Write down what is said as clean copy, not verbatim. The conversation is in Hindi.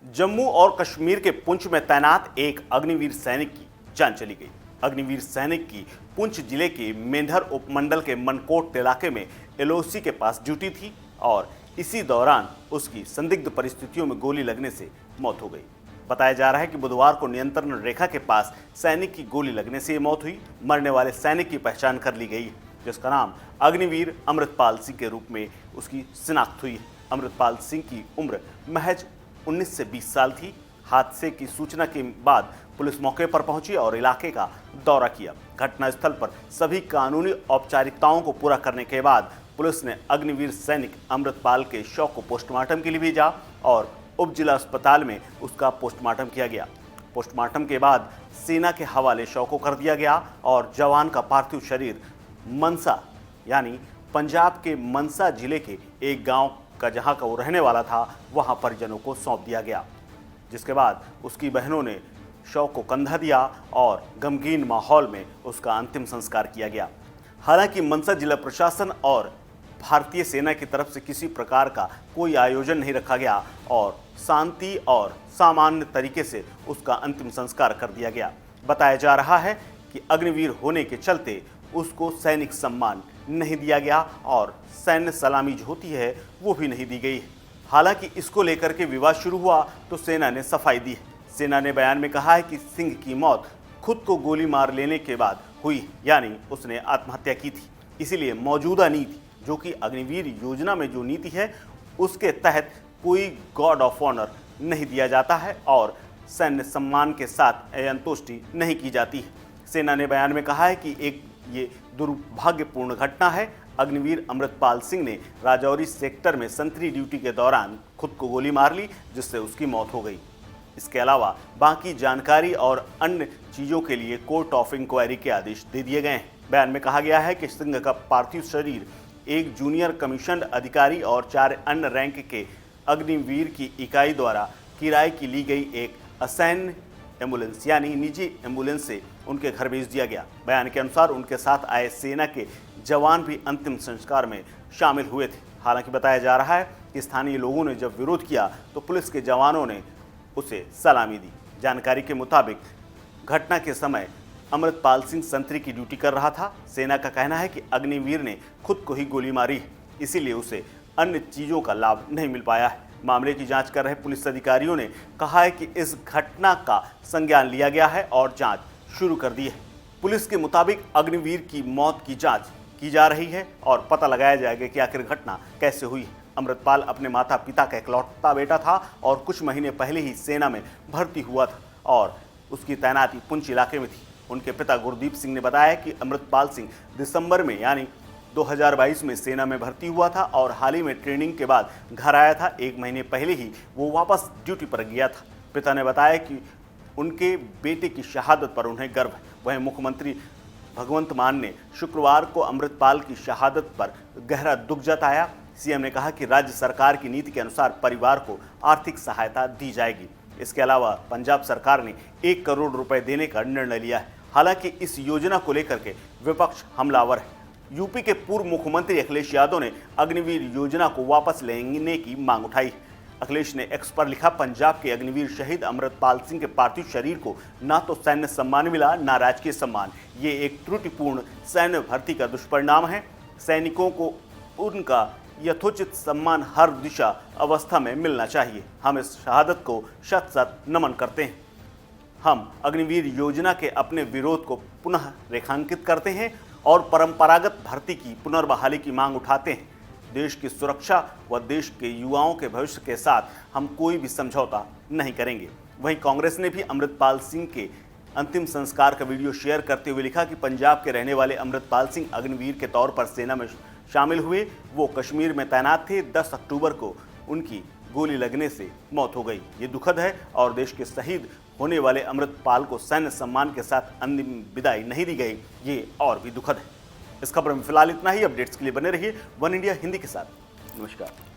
जम्मू और कश्मीर के पुंछ में तैनात एक अग्निवीर सैनिक की जान चली गई। अग्निवीर सैनिक की पुंछ जिले के मेंढर उपमंडल के मनकोट इलाके में एलओसी के पास ड्यूटी थी और इसी दौरान उसकी संदिग्ध परिस्थितियों में गोली लगने से मौत हो गई। बताया जा रहा है कि बुधवार को नियंत्रण रेखा के पास सैनिक की गोली लगने से ये मौत हुई। मरने वाले सैनिक की पहचान कर ली गई है, जिसका नाम अग्निवीर अमृतपाल सिंह के रूप में उसकी शिनाख्त हुई है। अमृतपाल सिंह की उम्र महज 19 से 20 साल थी। हादसे की सूचना के बाद पुलिस मौके पर पहुंची और इलाके का दौरा किया। घटनास्थल पर सभी कानूनी औपचारिकताओं को पूरा करने के बाद पुलिस ने अग्निवीर सैनिक अमृतपाल के शव को पोस्टमार्टम के लिए भेजा और उप जिला अस्पताल में उसका पोस्टमार्टम किया गया। पोस्टमार्टम के बाद सेना के हवाले शव को कर दिया गया और जवान का पार्थिव शरीर मनसा यानी पंजाब के मनसा जिले के एक गांव का जहां का वो रहने वाला था वहां परिजनों को सौंप दिया गया, जिसके बाद उसकी बहनों ने शव को कंधा दिया और गमगीन माहौल में उसका अंतिम संस्कार किया गया। हालांकि मनसा जिला प्रशासन और भारतीय सेना की तरफ से किसी प्रकार का कोई आयोजन नहीं रखा गया और शांति और सामान्य तरीके से उसका अंतिम संस्कार कर दिया गया। बताया जा रहा है कि अग्निवीर होने के चलते उसको सैनिक सम्मान नहीं दिया गया और सैन्य सलामी जो होती है वो भी नहीं दी गई। हालांकि इसको लेकर के विवाद शुरू हुआ तो सेना ने सफाई दी है। सेना ने बयान में कहा है कि सिंह की मौत खुद को गोली मार लेने के बाद हुई, यानी उसने आत्महत्या की थी। इसीलिए मौजूदा नीति जो कि अग्निवीर योजना में जो नीति है उसके तहत कोई गॉर्ड ऑफ ऑनर नहीं दिया जाता है और सैन्य सम्मान के साथ अंत्येष्टि नहीं की जाती है। सेना ने बयान में कहा है कि ये दुर्भाग्यपूर्ण घटना है। अग्निवीर अमृतपाल सिंह ने राजौरी सेक्टर में संतरी ड्यूटी के दौरान खुद को गोली मार ली, जिससे उसकी मौत हो गई। इसके अलावा बाकी जानकारी और अन्य चीज़ों के लिए कोर्ट ऑफ इंक्वायरी के आदेश दे दिए गए हैं। बयान में कहा गया है कि सिंह का पार्थिव शरीर एक जूनियर कमीशन अधिकारी और 4 अन्य रैंक के अग्निवीर की इकाई द्वारा किराए की ली गई एक असैन्य एम्बुलेंस यानी निजी एम्बुलेंस से उनके घर भेज दिया गया। बयान के अनुसार उनके साथ आए सेना के जवान भी अंतिम संस्कार में शामिल हुए थे। हालांकि बताया जा रहा है कि स्थानीय लोगों ने जब विरोध किया तो पुलिस के जवानों ने उसे सलामी दी। जानकारी के मुताबिक घटना के समय अमृतपाल सिंह संतरी की ड्यूटी कर रहा था। सेना का कहना है कि अग्निवीर ने खुद को ही गोली मारी, इसीलिए उसे अन्य चीज़ों का लाभ नहीं मिल पाया है। मामले की जांच कर रहे पुलिस अधिकारियों ने कहा है कि इस घटना का संज्ञान लिया गया है और जांच शुरू कर दी है। पुलिस के मुताबिक अग्निवीर की मौत की जांच की जा रही है और पता लगाया जाएगा कि आखिर घटना कैसे हुई है। अमृतपाल अपने माता पिता का इकलौता बेटा था और कुछ महीने पहले ही सेना में भर्ती हुआ था और उसकी तैनाती पुंछ इलाके में थी। उनके पिता गुरदीप सिंह ने बताया कि अमृतपाल सिंह दिसंबर में यानी 2022 में सेना में भर्ती हुआ था और हाल ही में ट्रेनिंग के बाद घर आया था। 1 महीने पहले ही वो वापस ड्यूटी पर गया था। पिता ने बताया कि उनके बेटे की शहादत पर उन्हें गर्व है। वहीं मुख्यमंत्री भगवंत मान ने शुक्रवार को अमृतपाल की शहादत पर गहरा दुख जताया। सीएम ने कहा कि राज्य सरकार की नीति के अनुसार परिवार को आर्थिक सहायता दी जाएगी। इसके अलावा पंजाब सरकार ने 1 करोड़ रुपए देने का निर्णय लिया है। हालांकि इस योजना को लेकर के विपक्ष हमलावर है। यूपी के पूर्व मुख्यमंत्री अखिलेश यादव ने अग्निवीर योजना को वापस लेने की मांग उठाई। अखिलेश ने एक्स पर लिखा, पंजाब के अग्निवीर शहीद अमृतपाल सिंह के पार्थिव शरीर को ना तो सैन्य सम्मान मिला ना राजकीय सम्मान। ये एक त्रुटिपूर्ण सैन्य भर्ती का दुष्परिणाम है। सैनिकों को उनका यथोचित सम्मान हर दिशा अवस्था में मिलना चाहिए। हम इस शहादत को शत शत नमन करते हैं। हम अग्निवीर योजना के अपने विरोध को पुनः रेखांकित करते हैं और परंपरागत भर्ती की पुनर्बहाली की मांग उठाते हैं। देश की सुरक्षा व देश के युवाओं के भविष्य के साथ हम कोई भी समझौता नहीं करेंगे। वहीं कांग्रेस ने भी अमृतपाल सिंह के अंतिम संस्कार का वीडियो शेयर करते हुए लिखा कि पंजाब के रहने वाले अमृतपाल सिंह अग्निवीर के तौर पर सेना में शामिल हुए। वो कश्मीर में तैनात थे। 10 अक्टूबर को उनकी गोली लगने से मौत हो गई। ये दुखद है और देश के शहीद होने वाले अमृतपाल को सैन्य सम्मान के साथ अंतिम विदाई नहीं दी गई, ये और भी दुखद है। इस खबर में फिलहाल इतना ही। अपडेट्स के लिए बने रहिए वन इंडिया हिंदी के साथ। नमस्कार।